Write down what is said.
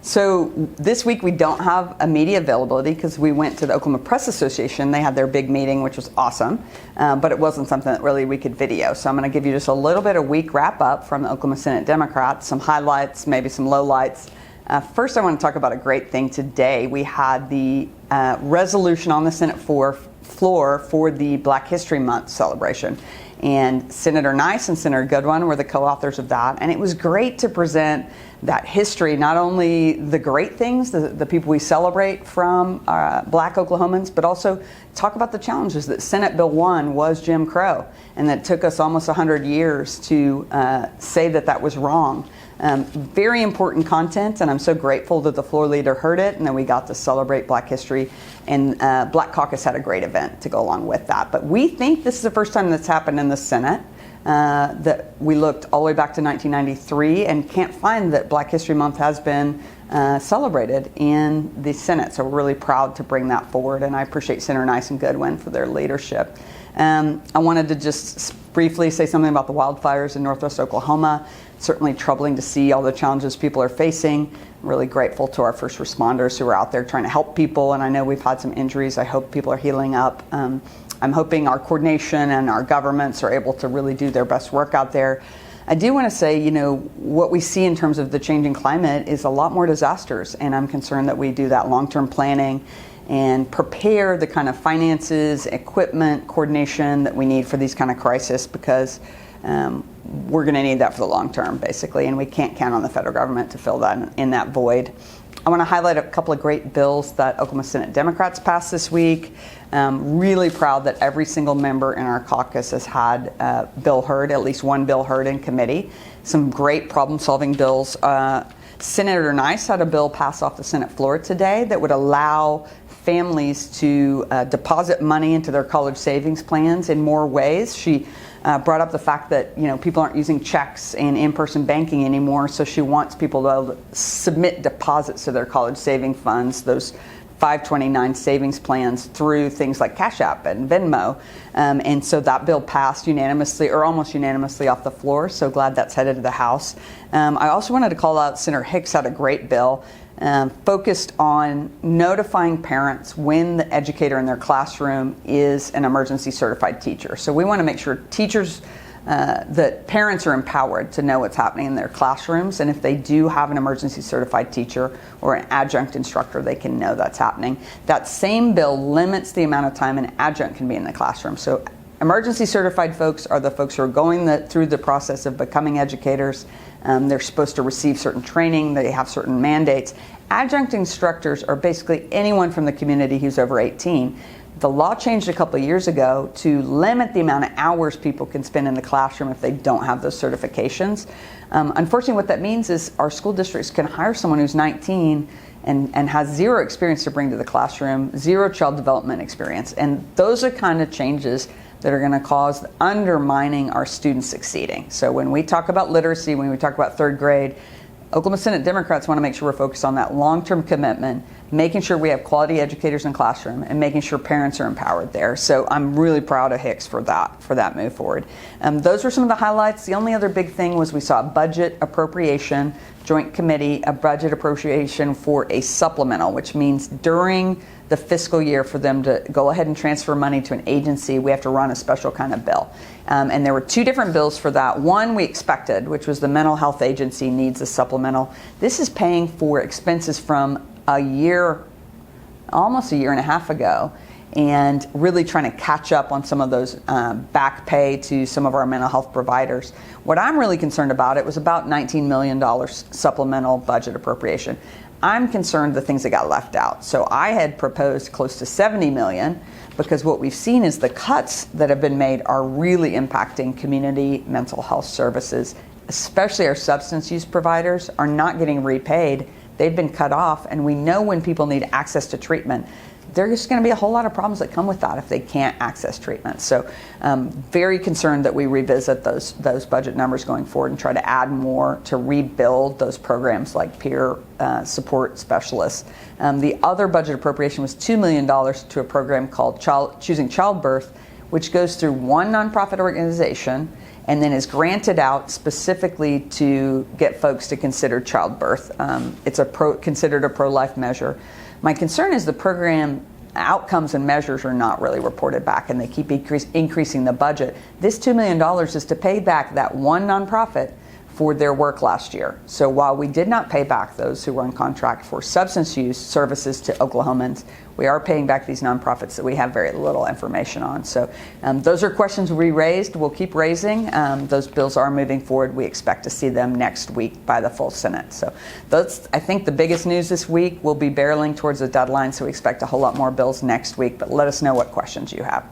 So this week we don't have a media availability because we went to the Oklahoma Press Association. They had their big meeting, which was awesome, but it wasn't something that really we could video. So I'm going to give you just a little bit of week wrap up from the Oklahoma Senate Democrats, some highlights, maybe some lowlights. First, I want to talk about a great thing today. We had the resolution on the Senate floor for the Black History Month celebration. And Senator Nice and Senator Goodwin were the co-authors of that. And it was great to present that history, not only the great things, the people we celebrate from Black Oklahomans, but also talk about the challenges that Senate Bill 1 was Jim Crow, and that took us almost 100 years to say that that was wrong. Very important content, and I'm so grateful that the floor leader heard it and that we got to celebrate Black history. And Black Caucus had a great event to go along with that. But we think this is the first time that's happened in the Senate. That we looked all the way back to 1993 and can't find that Black History Month has been celebrated in the Senate. So we're really proud to bring that forward, and I appreciate Senator Nice and Goodwin for their leadership. I wanted to just briefly say something about the wildfires in Northwest Oklahoma. Certainly troubling to see all the challenges people are facing. I'm really grateful to our first responders who are out there trying to help people, and I know we've had some injuries. I hope people are healing up. I'm hoping our coordination and our governments are able to really do their best work out there. I do want to say, what we see in terms of the changing climate is a lot more disasters, and I'm concerned that we do that long-term planning and prepare the kind of finances, equipment, coordination that we need for these kind of crises, because we're going to need that for the long term, basically, and we can't count on the federal government to fill that in that void. I want to highlight a couple of great bills that Oklahoma Senate Democrats passed this week. Really proud that every single member in our caucus has had a bill heard, at least one bill heard in committee. Some great problem-solving bills. Senator Nice had a bill pass off the Senate floor today that would allow families to deposit money into their college savings plans in more ways. She brought up the fact that people aren't using checks and in-person banking anymore, so she wants people to submit deposits to their college saving funds, those 529 savings plans, through things like Cash App and Venmo. And so that bill passed unanimously, or almost unanimously, off the floor. So glad that's headed to the House. I also wanted to call out Senator Hicks had a great bill focused on notifying parents when the educator in their classroom is an emergency certified teacher. So we want to make sure teachers, that parents are empowered to know what's happening in their classrooms, and if they do have an emergency certified teacher or an adjunct instructor, they can know that's happening. That same bill limits the amount of time an adjunct can be in the classroom. So emergency certified folks are the folks who are going through the process of becoming educators. They're supposed to receive certain training. They have certain mandates. Adjunct instructors are basically anyone from the community who's over 18. The law changed a couple of years ago to limit the amount of hours people can spend in the classroom if they don't have those certifications. Unfortunately, what that means is our school districts can hire someone who's 19 and has zero experience to bring to the classroom, zero child development experience. And those are kind of changes that are going to cause undermining our students succeeding. So when we talk about literacy, when we talk about third grade, Oklahoma Senate Democrats want to make sure we're focused on that long-term commitment, making sure we have quality educators in classroom, and making sure parents are empowered there. So I'm really proud of Hicks for that move forward. Those were some of the highlights. The only other big thing was we saw a budget appropriation, joint committee, a budget appropriation for a supplemental, which means during the fiscal year for them to go ahead and transfer money to an agency, we have to run a special kind of bill. And there were two different bills for that. One we expected, which was the mental health agency needs a supplemental. This is paying for expenses from almost a year and a half ago, and really trying to catch up on some of those back pay to some of our mental health providers. What I'm really concerned about, it was about $19 million supplemental budget appropriation. I'm concerned the things that got left out. So I had proposed close to $70 million, because what we've seen is the cuts that have been made are really impacting community mental health services, especially our substance use providers are not getting repaid. They've been cut off, and we know when people need access to treatment, there's going to be a whole lot of problems that come with that if they can't access treatment. So very concerned that we revisit those budget numbers going forward and try to add more to rebuild those programs like peer support specialists. The other budget appropriation was $2 million to a program called Choosing Childbirth, which goes through one nonprofit organization and then is granted out specifically to get folks to consider childbirth. It's considered a pro-life measure. My concern is the program outcomes and measures are not really reported back, and they keep increasing the budget. This $2 million is to pay back that one nonprofit for their work last year. So while we did not pay back those who were on contract for substance use services to Oklahomans, we are paying back these nonprofits that we have very little information on. So those are questions we raised. We'll keep raising. Those bills are moving forward. We expect to see them next week by the full Senate. So that's, I think, the biggest news this week. We'll be barreling towards the deadline, so we expect a whole lot more bills next week. But let us know what questions you have.